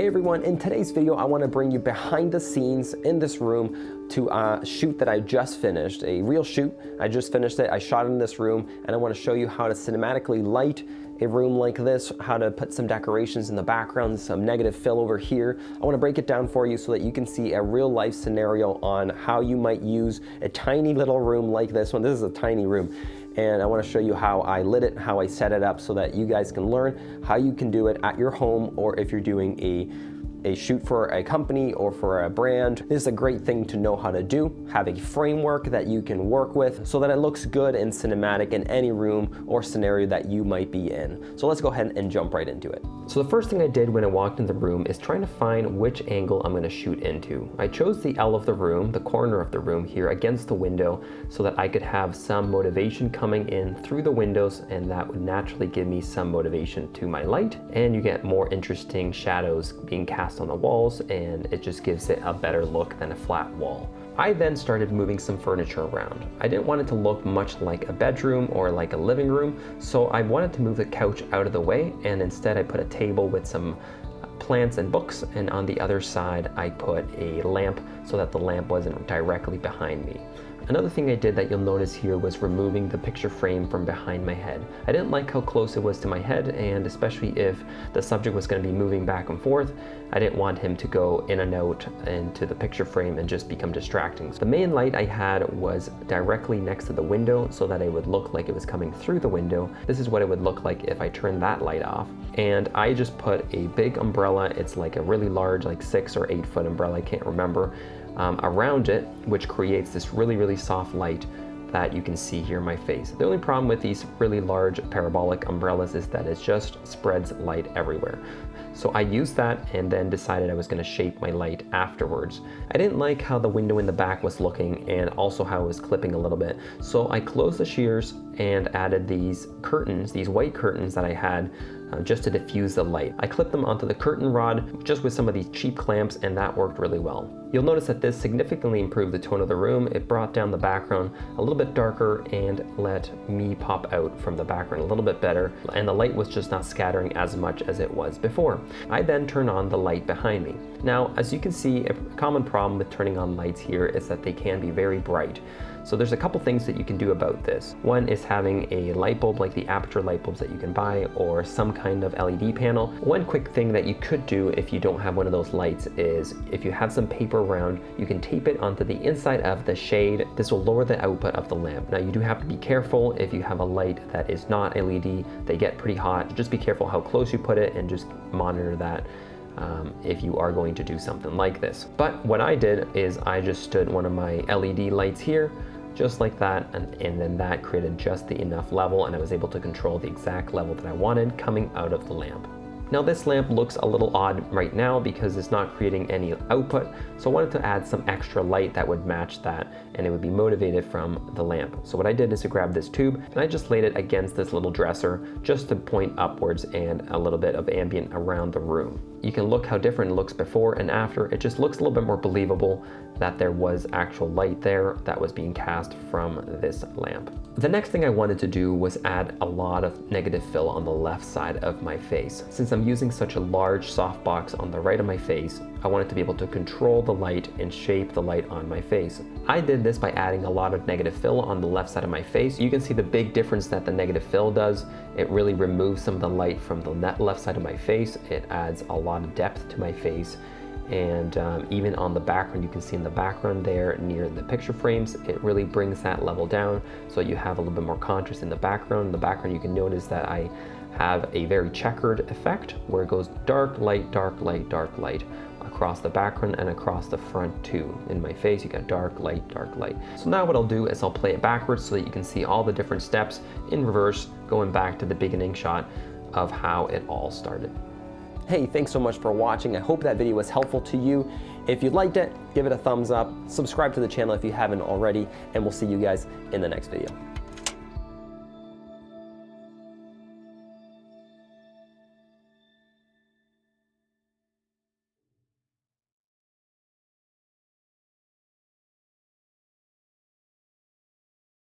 Hey everyone, in today's video I want to bring you behind the scenes in this room to a shoot that I just finished, a real shoot. I just finished it, I shot in this room, and I want to show you how to cinematically light a room like this, how to put some decorations in the background, some negative fill over here. I want to break it down for you so that you can see a real life scenario on how you might use a tiny little room like this one. This is a tiny room. And I want to show you how I lit it, how I set it up so that you guys can learn how you can do it at your home, or if you're doing a shoot for a company or for a brand. This is a great thing to know how to do, have a framework that you can work with so that it looks good and cinematic in any room or scenario that you might be in. So let's go ahead and jump right into it. So the first thing I did when I walked in the room is trying to find which angle I'm going to shoot into. I chose the L of the room, the corner of the room here against the window, so that I could have some motivation coming in through the windows, and that would naturally give me some motivation to my light, and you get more interesting shadows being cast on the walls, and it just gives it a better look than a flat wall. I then started moving some furniture around. I didn't want it to look much like a bedroom or like a living room, so I wanted to move the couch out of the way, and instead I put a table with some plants and books, and on the other side I put a lamp so that the lamp wasn't directly behind me. Another thing I did that you'll notice here was removing the picture frame from behind my head. I didn't like how close it was to my head, and especially if the subject was going to be moving back and forth, I didn't want him to go in and out into the picture frame and just become distracting. The main light I had was directly next to the window so that it would look like it was coming through the window. This is what it would look like if I turned that light off. And I just put a big umbrella, it's like a really large, like 6 or 8 foot umbrella, I can't remember, around it, which creates this really soft light that you can see here in my face. The only problem with these really large parabolic umbrellas is that it just spreads light everywhere. So I used that and then decided I was going to shape my light afterwards. I didn't like how the window in the back was looking and also how it was clipping a little bit. So I closed the shears and added these curtains, these white curtains that I had just to diffuse the light. I clipped them onto the curtain rod just with some of these cheap clamps, and that worked really well. You'll notice that this significantly improved the tone of the room. It brought down the background a little bit darker and let me pop out from the background a little bit better, and the light was just not scattering as much as it was before. I then turned on the light behind me. Now, as you can see, a common problem with turning on lights here is that they can be very bright. So there's a couple things that you can do about this. One is having a light bulb like the aperture light bulbs that you can buy, or some kind of LED panel. One quick thing that you could do if you don't have one of those lights is, if you have some paper around, you can tape it onto the inside of the shade. This will lower the output of the lamp. Now, you do have to be careful if you have a light that is not LED. They get pretty hot. Just be careful how close you put it, and just monitor that if you are going to do something like this. But what I did is I just stood one of my LED lights here, just like that, and then that created just the enough level, and I was able to control the exact level that I wanted coming out of the lamp. Now, this lamp looks a little odd right now because it's not creating any output, so I wanted to add some extra light that would match that, and it would be motivated from the lamp. So what I did is I grabbed this tube and I just laid it against this little dresser just to point upwards and a little bit of ambient around the room. You can look how different it looks before and after. It just looks a little bit more believable that there was actual light there that was being cast from this lamp. The next thing I wanted to do was add a lot of negative fill on the left side of my face. Since I'm using such a large softbox on the right of my face, I wanted to be able to control the light and shape the light on my face. I did this by adding a lot of negative fill on the left side of my face. You can see the big difference that the negative fill does. It really removes some of the light from the left side of my face. It adds a lot of depth to my face. And even on the background, you can see in the background there near the picture frames, it really brings that level down so you have a little bit more contrast in the background. In the background, you can notice that I have a very checkered effect where it goes dark, light, dark, light, dark, light across the background and across the front too. In my face, you got dark, light, dark, light. So now what I'll do is I'll play it backwards so that you can see all the different steps in reverse, going back to the beginning shot of how it all started. Hey, thanks so much for watching. I hope that video was helpful to you. If you liked it, give it a thumbs up, subscribe to the channel if you haven't already, and we'll see you guys in the next video.